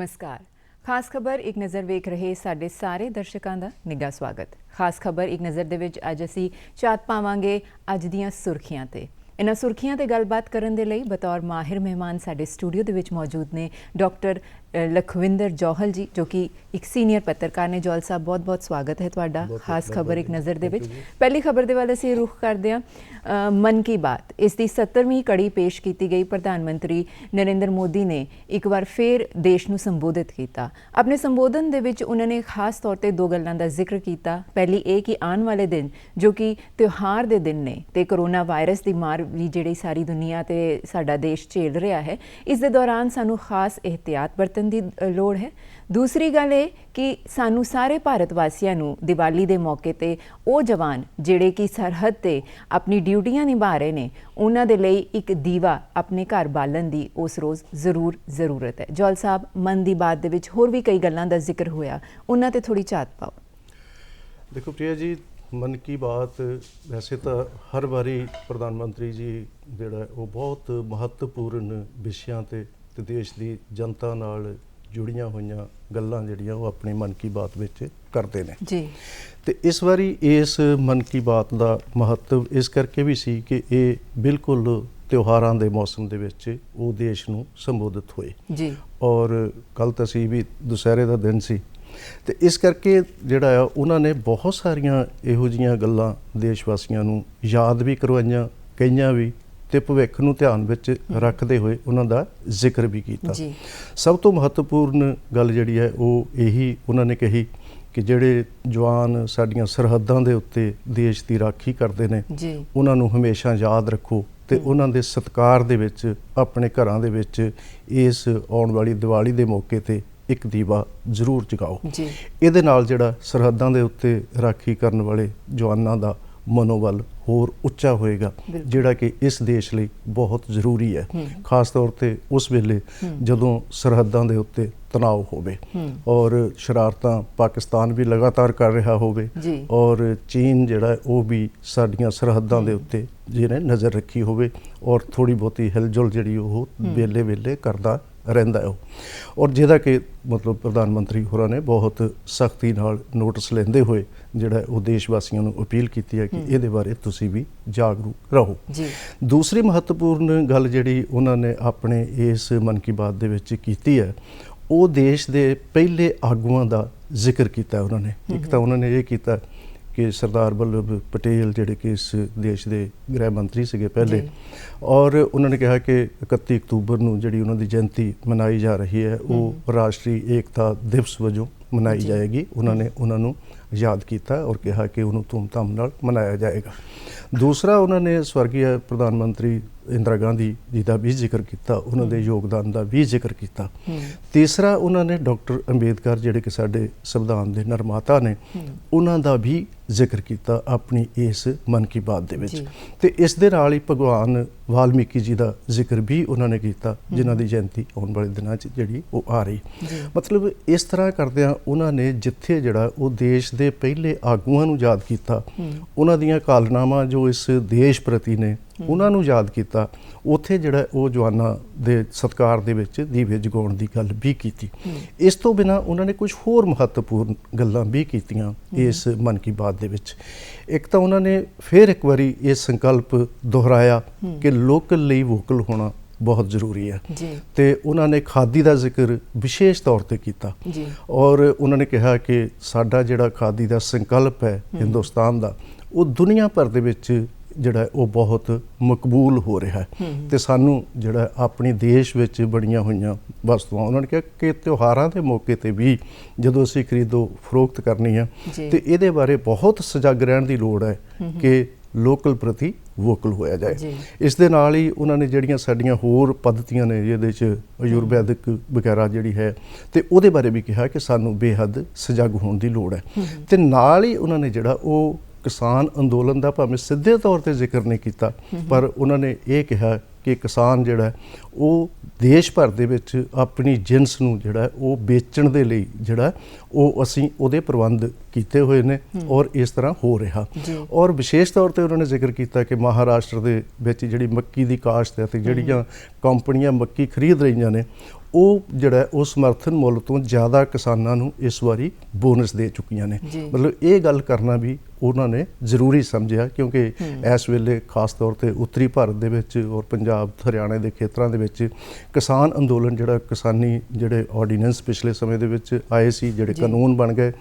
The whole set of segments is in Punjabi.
नमस्कार। खास खबर एक नज़र वेख रहे साडे सारे दर्शकों का निघा स्वागत। खास खबर एक नज़र दे विच अज असीं झात पावांगे अज दीआं सुर्खियां ते। इन्हां सुर्खियां ते गलबात करन दे लई बतौर माहिर मेहमान साडे स्टूडियो दे विच मौजूद ने डॉक्टर लखविंदर जौहल जी, जो कि एक सीनियर पत्रकार ने। जौहल साहब, बहुत बहुत स्वागत है तुहाडा खास खबर एक नज़र दे विच। पहली खबर दे वाले असीं रुख करदे हां मन की बात। इस दी 70वीं कड़ी पेश की गई। प्रधानमंत्री नरेंद्र मोदी ने एक बार फिर देश नूं संबोधित किया। अपने संबोधन दे विच उन्होंने खास तौर पर दो गल्लां दा जिक्र किया। पहली ये कि आने वाले दिन जो कि त्यौहार दे दिन ने ते कोरोना वायरस की मार भी जिहड़ी सारी दुनिया ते साडा देश झेल रहा है, इस दे दौरान सानू खास एहतियात बरतन की लोड़ है। दूसरी गल ये कि सानू सारे भारत वासियों नू दिवाली के मौके पर वो जवान जिहड़े कि सरहद ते अपनी ड्यूटियां निभा रहे हैं, उन्हां दे लई एक दीवा अपने घर बालन की उस रोज़ जरूर जरूरत है। जौहल साहब, मन की बात दे विच होर भी कई गल्लां दा जिक्र होया, उन्हां ते थोड़ी झात पाओ। देखो प्रिया जी, मन की बात वैसे तो हर बारी प्रधानमंत्री जी जिहड़ा वो बहुत महत्वपूर्ण विषयां ते देश की जनता नाल जुड़ियां होईयां गल्लां जिहड़ियां वो अपनी मन की बात विच करते हैं जी। तो इस बारी इस मन की बात का महत्व इस करके भी सी कि ये बिल्कुल त्योहारां दे मौसम दे विच वो देश नूं संबोधित होए जी। और कल तो असीं भी दुसहरे का दिन सी, तो इस करके जिहड़ा आ उन्होंने बहुत सारियां इहो जिहियां गल्लां देशवासियों नूं याद भी करवाइयां, कईयां भी ते भविख नूं ध्यान विच रखते हुए उन्हां दा जिक्र भी किया। सब तो महत्वपूर्ण गल जिहड़ी है वो यही उन्होंने कही कि जिहड़े जवान साडियां सरहदां दे उत्ते देश की राखी करते हैं, उन्हां नूं हमेशा याद रखो ते उन्हां दे सत्कार दे विच अपने घरां दे विच इस आउण वाली दिवाली दे मौके ते एक दीवा जरूर जगाओ। इहदे नाल जिहड़ा सरहदां दे उत्ते राखी करन वाले जवानां दा मनोबल होर उच्चा होएगा, जिहड़ा कि इस देश लई बहुत जरूरी है। खास तौर पर उस वेले जदों सरहदां दे उत्ते तनाव होवे और शरारतां पाकिस्तान भी लगातार कर रहा होवे और चीन जिहड़ा वो भी साडियां सरहदां दे उत्ते जिहने नज़र रखी होवे और थोड़ी बहुती हिलजुल जिहड़ी वो वेले वेले करदा रहिंदा है। और जिहदा कि मतलब प्रधानमंत्री होरां ने बहुत सख्ती नाल नोटिस लैंदे होए जिहड़ा वो देशवासियों नूं अपील कीती है कि इहदे बारे तुसीं भी जागरूक रहो। दूसरी महत्वपूर्ण गल जिहड़ी उन्होंने अपने इस मन की बात दे विच कीती है, वो देश दे पहले आगूआं दा जिक्र किया उन्होंने। एक तो उन्होंने ये किया कि सरदार वल्लभ पटेल जिहड़े कि इस देश के गृह मंत्री सीगे पहले, और उन्होंने कहा कि 31 अक्तूबर नूं जिहड़ी उन्हां दी जयंती मनाई जा रही है वो राष्ट्रीय एकता दिवस वजों मनाई जाएगी। उन्होंने उन्होंने याद किया और कहा कि उन्होंने धूमधाम नाल मनाया जाएगा। दूसरा उन्होंने स्वर्गीय प्रधानमंत्री इंदिरा गांधी जी का भी जिक्र किया, उन्होंने योगदान का भी जिक्र किया। तीसरा उन्होंने डॉक्टर अंबेडकर जिहड़े कि साडे संविधान के निर्माता ने, उन्हां दा भी जिक्र किया अपनी इस मन की बात दे विच। ते इस दे नाल ही भगवान वाल्मीकि जी का जिक्र भी उन्होंने किया, जिन्हां दी जयंती आउण वाले दिनां च जिहड़ी वो आ रही। मतलब इस तरह करदिआं उन्होंने जिथे जिहड़ा वो देश के पहले आगूआं नूं याद किया, उन्हां दीआं कालनावां जो इस देश प्रति ने उन्होंने याद किया, उत्थे जिहड़ा वो जवानां दे सत्कार दे विच दीवे जगाउण दी गल भी की। इस तो बिना उन्होंने कुछ होर महत्वपूर्ण गल्लां भी कीतियां इस मन की बात दे विच। एक तो उन्होंने फिर एक बारी ये संकल्प दोहराया कि लोकल लई वोकल होना बहुत जरूरी है। तो उन्होंने खादी का जिक्र विशेष तौर पर किया और उन्होंने कहा कि साडा जिहड़ा खादी का संकल्प है हिंदुस्तान का, वो दुनिया भर दे विच जिहड़ा वो बहुत मकबूल हो रहा है। तो सानू जिहड़ा अपने देश विच बणियां होईयां वस्तुआं, उन्होंने कहा कि त्योहारां के मौके पर भी जदों असीं खरीदो फरोख्त करनी है तो इहदे बारे बहुत सजग रहण दी लोड़ है कि लोकल प्रति वोकल होया जाए। इस दे नाल ही उन्होंने जिहड़ियां साडियां होर पद्धतियां ने जिहदे च आयुर्वैदिक वगैरह जिहड़ी है तो उहदे बारे भी कहा कि सानू बेहद सजग होण दी लोड़ है। तो नाल ही उन्होंने जिहड़ा वो किसान अंदोलन का भावें सीधे तौर पर जिक्र नहीं किया, पर उन्होंने ये कहा कि किसान जिहड़ा वो देश भर दे विच अपनी जिनस नूं जिहड़ा वो बेचण दे लई जिहड़ा वो असीं उहदे प्रबंध कीते हुए ने और इस तरह हो रहा। और विशेष तौर पर उन्होंने जिक्र किया कि महाराष्ट्र दे विच जिहड़ी मक्की दी काश्त है ते जिहड़ियां कंपनियां मक्की खरीद रहीआं ने ਉਹ ਜਿਹੜਾ ਉਹ ਸਮਰਥਨ ਮੁੱਲ ਤੋਂ ਜ਼ਿਆਦਾ ਕਿਸਾਨਾਂ ਨੂੰ ਇਸ ਵਾਰੀ ਬੋਨਸ ਦੇ ਚੁੱਕੀਆਂ ਨੇ। ਮਤਲਬ ਇਹ ਗੱਲ ਕਰਨਾ ਵੀ ਉਹਨਾਂ ਨੇ ਜ਼ਰੂਰੀ ਸਮਝਿਆ, ਕਿਉਂਕਿ ਇਸ ਵੇਲੇ ਖਾਸ ਤੌਰ ਤੇ ਉੱਤਰੀ ਭਾਰਤ ਦੇ ਵਿੱਚ ਔਰ ਪੰਜਾਬ ਹਰਿਆਣੇ ਦੇ ਖੇਤਰਾਂ ਦੇ ਵਿੱਚ ਕਿਸਾਨ ਅੰਦੋਲਨ ਜਿਹੜਾ ਕਿਸਾਨੀ ਜਿਹੜੇ ਆਰਡੀਨੈਂਸ ਪਿਛਲੇ ਸਮੇਂ ਦੇ ਵਿੱਚ ਆਏ ਸੀ, ਜਿਹੜੇ ਕਾਨੂੰਨ ਬਣ ਗਏ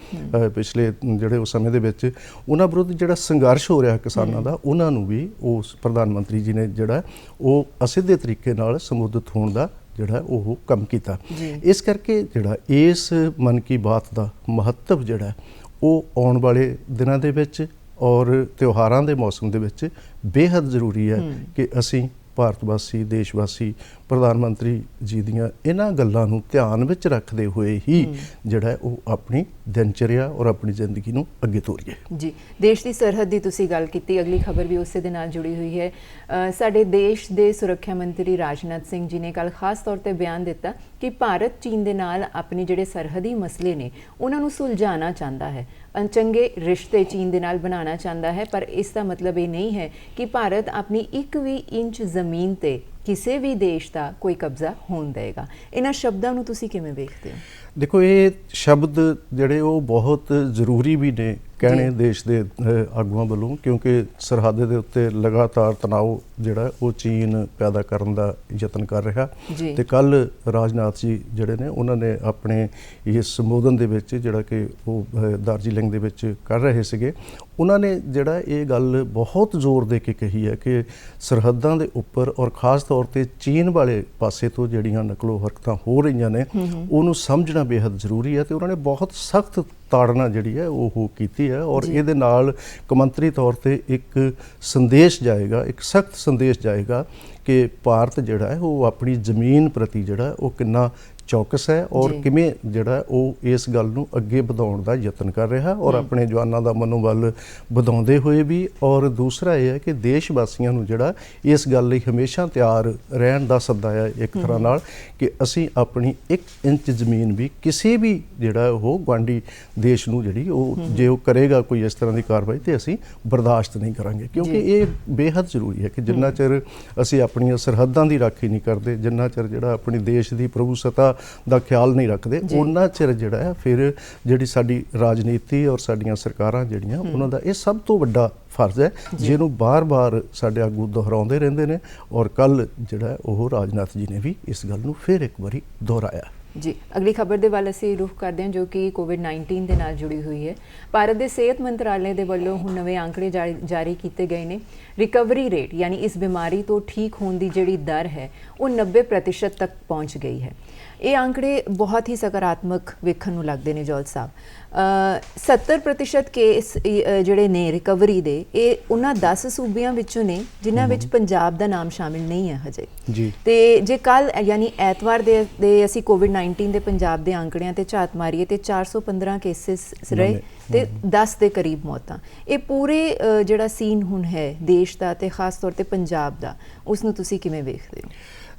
ਪਿਛਲੇ ਜਿਹੜੇ ਉਸ ਸਮੇਂ ਦੇ ਵਿੱਚ, ਉਹਨਾਂ ਵਿਰੁੱਧ ਜਿਹੜਾ ਸੰਘਰਸ਼ ਹੋ ਰਿਹਾ ਕਿਸਾਨਾਂ ਦਾ, ਉਹਨਾਂ ਨੂੰ ਵੀ ਉਸ ਪ੍ਰਧਾਨ ਮੰਤਰੀ ਜੀ ਨੇ ਜਿਹੜਾ ਉਹ ਅਸਿੱਧੇ ਤਰੀਕੇ ਨਾਲ ਸੰਬੋਧਿਤ ਹੋਣ ਦਾ ਜਿਹੜਾ ਉਹ ਕੰਮ ਕੀਤਾ। ਇਸ ਕਰਕੇ ਜਿਹੜਾ ਇਸ ਮਨ ਕੀ ਬਾਤ ਦਾ ਮਹੱਤਵ ਜਿਹੜਾ ਉਹ ਆਉਣ ਵਾਲੇ ਦਿਨਾਂ ਦੇ ਵਿੱਚ ਔਰ ਤਿਉਹਾਰਾਂ ਦੇ ਮੌਸਮ ਦੇ ਵਿੱਚ ਬੇਹੱਦ ਜ਼ਰੂਰੀ ਹੈ ਕਿ ਅਸੀਂ ਭਾਰਤ ਵਾਸੀ, ਦੇਸ਼ ਵਾਸੀ ਪ੍ਰਧਾਨ ਮੰਤਰੀ ਜੀ ਦੀਆਂ ਇਹਨਾਂ ਗੱਲਾਂ ਨੂੰ ਧਿਆਨ ਵਿੱਚ ਰੱਖਦੇ ਹੋਏ ਹੀ ਜਿਹੜਾ ਉਹ ਆਪਣੀ ਦਿਨਚਰਿਆ ਔਰ ਆਪਣੀ ਜ਼ਿੰਦਗੀ ਨੂੰ ਅੱਗੇ ਤੋਰੀਏ। ਜੀ, ਦੇਸ਼ ਦੀ ਸਰਹੱਦ ਦੀ ਤੁਸੀਂ ਗੱਲ ਕੀਤੀ, ਅਗਲੀ ਖਬਰ ਵੀ ਉਸੇ ਦੇ ਨਾਲ ਜੁੜੀ ਹੋਈ ਹੈ। ਸਾਡੇ ਦੇਸ਼ ਦੇ ਸੁਰੱਖਿਆ ਮੰਤਰੀ ਰਾਜਨਾਥ ਸਿੰਘ ਜੀ ਨੇ ਕੱਲ੍ਹ ਖਾਸ ਤੌਰ ਤੇ ਬਿਆਨ ਦਿੱਤਾ ਕਿ ਭਾਰਤ ਚੀਨ ਦੇ ਨਾਲ ਆਪਣੇ ਜਿਹੜੇ ਸਰਹੱਦੀ ਮਸਲੇ ਨੇ ਉਹਨਾਂ ਨੂੰ ਸੁਲਝਾਉਣਾ ਚਾਹੁੰਦਾ ਹੈ, ਚੰਗੇ ਰਿਸ਼ਤੇ ਚੀਨ ਦੇ ਨਾਲ ਬਣਾਉਣਾ ਚਾਹੁੰਦਾ ਹੈ, ਪਰ ਇਸ ਦਾ ਮਤਲਬ ਇਹ ਨਹੀਂ ਹੈ ਕਿ ਭਾਰਤ ਆਪਣੀ ਇੱਕ ਵੀ ਇੰਚ ਜ਼ਮੀਨ ਤੇ ਕਿਸੇ ਵੀ ਦੇਸ਼ ਦਾ ਕੋਈ ਕਬਜ਼ਾ ਹੋਣ ਦੇਗਾ। ਇਹਨਾਂ ਸ਼ਬਦਾਂ ਨੂੰ ਤੁਸੀਂ ਕਿਵੇਂ ਵੇਖਦੇ ਹੋ? ਦੇਖੋ, ਇਹ ਸ਼ਬਦ ਜਿਹੜੇ ਉਹ ਬਹੁਤ ਜ਼ਰੂਰੀ ਵੀ ਨੇ ਕਹਿਣੇ ਦੇਸ਼ ਦੇ ਆਗੂਆਂ ਵੱਲੋਂ, ਕਿਉਂਕਿ ਸਰਹੱਦ ਦੇ ਉੱਤੇ ਲਗਾਤਾਰ ਤਣਾਅ ਜਿਹੜਾ ਉਹ ਚੀਨ ਪੈਦਾ ਕਰਨ ਦਾ ਯਤਨ ਕਰ ਰਿਹਾ। ਤੇ ਕੱਲ ਰਾਜਨਾਥ ਜੀ ਜਿਹੜੇ ਨੇ ਉਹਨਾਂ ਨੇ ਆਪਣੇ ਇਸ ਸੰਬੋਧਨ ਦੇ ਵਿੱਚ ਜਿਹੜਾ ਕਿ ਉਹ ਦਾਰਜੀਲਿੰਗ ਦੇ ਵਿੱਚ ਕਰ ਰਹੇ ਸੀਗੇ, ਉਹਨਾਂ ਨੇ ਜਿਹੜਾ ਇਹ ਗੱਲ ਬਹੁਤ ਜ਼ੋਰ ਦੇ ਕੇ ਕਹੀ ਹੈ ਕਿ ਸਰਹੱਦਾਂ ਦੇ ਉੱਪਰ ਔਰ ਖਾਸ ਤੌਰ ਤੇ ਚੀਨ ਵਾਲੇ ਪਾਸੇ ਤੋਂ ਜਿਹੜੀਆਂ ਨਕਲੋ ਹਰਕਤਾਂ ਹੋ ਰਹੀਆਂ ਨੇ ਉਹਨੂੰ ਸਮਝਣਾ ਬੇਹੱਦ ਜ਼ਰੂਰੀ ਹੈ। ਤੇ ਉਹਨਾਂ ਨੇ ਬਹੁਤ ਸਖਤ ਤਾੜਨਾ ਜਿਹੜੀ ਹੈ ਉਹ ਕੀਤੀ ਹੈ ਔਰ ਇਹਦੇ ਨਾਲ ਕੌਮਾਂਤਰੀ ਤੌਰ ਤੇ ਇੱਕ ਸੰਦੇਸ਼ ਜਾਏਗਾ, ਇੱਕ ਸਖਤ ਸੰਦੇਸ਼ ਜਾਏਗਾ ਕਿ ਭਾਰਤ ਜਿਹੜਾ ਹੈ ਉਹ ਆਪਣੀ ਜ਼ਮੀਨ ਪ੍ਰਤੀ ਜਿਹੜਾ ਉਹ ਕਿੰਨਾ ਚੌਕਸ ਹੈ ਔਰ ਕਿਵੇਂ ਜਿਹੜਾ ਉਹ ਇਸ ਗੱਲ ਨੂੰ ਅੱਗੇ ਵਧਾਉਣ ਦਾ ਯਤਨ ਕਰ ਰਿਹਾ ਔਰ ਆਪਣੇ ਜਵਾਨਾਂ ਦਾ ਮਨੋਬਲ ਵਧਾਉਂਦੇ ਹੋਏ ਵੀ। ਔਰ ਦੂਸਰਾ ਇਹ ਹੈ ਕਿ ਦੇਸ਼ ਵਾਸੀਆਂ ਨੂੰ ਜਿਹੜਾ ਇਸ ਗੱਲ ਲਈ ਹਮੇਸ਼ਾ ਤਿਆਰ ਰਹਿਣ ਦਾ ਸੱਦਾ ਹੈ ਇੱਕ ਤਰ੍ਹਾਂ ਨਾਲ ਕਿ ਅਸੀਂ ਆਪਣੀ 1 ਇੰਚ ਜ਼ਮੀਨ ਵੀ ਕਿਸੇ ਵੀ ਜਿਹੜਾ ਉਹ ਗੁਆਂਢੀ ਦੇਸ਼ ਨੂੰ ਜਿਹੜੀ ਉਹ ਜੇ ਉਹ ਕਰੇਗਾ ਕੋਈ ਇਸ ਤਰ੍ਹਾਂ ਦੀ ਕਾਰਵਾਈ ਤੇ ਅਸੀਂ ਬਰਦਾਸ਼ਤ ਨਹੀਂ ਕਰਾਂਗੇ, ਕਿਉਂਕਿ ਇਹ ਬੇਹੱਦ ਜ਼ਰੂਰੀ ਹੈ ਕਿ ਜਿੰਨਾ ਚਿਰ ਅਸੀਂ ਆਪਣੀਆਂ ਸਰਹੱਦਾਂ ਦੀ ਰਾਖੀ ਨਹੀਂ ਕਰਦੇ, ਜਿੰਨਾ ਚਿਰ ਜਿਹੜਾ ਆਪਣੀ ਦੇਸ਼ ਦੀ ਪ੍ਰਭੂਸੱਤਾ ਦਾ ਖਿਆਲ ਨਹੀਂ ਰੱਖਦੇ, ਉਹਨਾਂ ਚਿਰ ਜਿਹੜਾ ਹੈ ਫਿਰ ਜਿਹੜੀ ਸਾਡੀ ਰਾਜਨੀਤੀ ਔਰ ਸਾਡੀਆਂ ਸਰਕਾਰਾਂ ਜਿਹੜੀਆਂ ਉਹਨਾਂ ਦਾ ਇਹ ਸਭ ਤੋਂ ਵੱਡਾ ਫਰਜ਼ ਹੈ ਜਿਹਨੂੰ ਬਾਰ-ਬਾਰ ਸਾਡੇ ਆਗੂ ਦੁਹਰਾਉਂਦੇ ਰਹਿੰਦੇ ਨੇ। ਔਰ ਕੱਲ ਜਿਹੜਾ ਉਹ ਰਾਜਨਾਥ ਜੀ ਨੇ ਵੀ ਇਸ ਗੱਲ ਨੂੰ ਫਿਰ ਇੱਕ ਵਾਰੀ ਦੁਹਰਾਇਆ। ਜੀ, ਅਗਲੀ ਖਬਰ ਦੇ ਵੱਲ ਅਸੀਂ ਰੁਖ ਕਰਦੇ ਹਾਂ ਜੋ ਕਿ ਕੋਵਿਡ-19 ਦੇ ਨਾਲ ਜੁੜੀ ਹੋਈ ਹੈ। ਭਾਰਤ ਦੇ ਸਿਹਤ ਮੰਤਰਾਲੇ ਦੇ ਵੱਲੋਂ ਹੁਣ ਨਵੇਂ ਅੰਕੜੇ ਜਾਰੀ ਕੀਤੇ ਗਏ ਨੇ। ਰਿਕਵਰੀ ਰੇਟ ਯਾਨੀ ਇਸ ਬਿਮਾਰੀ ਤੋਂ ਠੀਕ ਹੋਣ ਦੀ ਜਿਹੜੀ ਦਰ ਹੈ ਉਹ 90% ਤੱਕ ਪਹੁੰਚ ਗਈ ਹੈ। ਇਹ ਅੰਕੜੇ ਬਹੁਤ ਹੀ ਸਕਾਰਾਤਮਕ ਵੇਖਣ ਨੂੰ ਲੱਗਦੇ ਨੇ ਜੌਲ ਸਾਹਿਬ। 70% ਕੇਸ ਜਿਹੜੇ ਨੇ ਰਿਕਵਰੀ ਦੇ ਇਹ ਉਹਨਾਂ 10 ਸੂਬਿਆਂ ਵਿੱਚੋਂ ਨੇ ਜਿਨ੍ਹਾਂ ਵਿੱਚ ਪੰਜਾਬ ਦਾ ਨਾਮ ਸ਼ਾਮਿਲ ਨਹੀਂ ਹੈ ਹਜੇ ਜੀ। ਤੇ ਜੇ ਕੱਲ ਯਾਨੀ ਐਤਵਾਰ ਦੇ ਅਸੀਂ ਕੋਵਿਡ-19 ਦੇ ਪੰਜਾਬ ਦੇ ਅੰਕੜਿਆਂ ਤੇ ਝਾਤ ਮਾਰੀਏ ਤੇ 415 ਕੇਸਿਸ ਰਹੇ ਤੇ 10 ਦੇ ਕਰੀਬ ਮੌਤਾਂ। ਇਹ ਪੂਰੇ ਜਿਹੜਾ ਸੀਨ ਹੁਣ ਹੈ ਦੇਸ਼ ਦਾ ਤੇ ਖਾਸ ਤੌਰ ਤੇ ਪੰਜਾਬ ਦਾ, ਉਸ ਨੂੰ ਤੁਸੀਂ ਕਿਵੇਂ ਵੇਖਦੇ ਹੋ?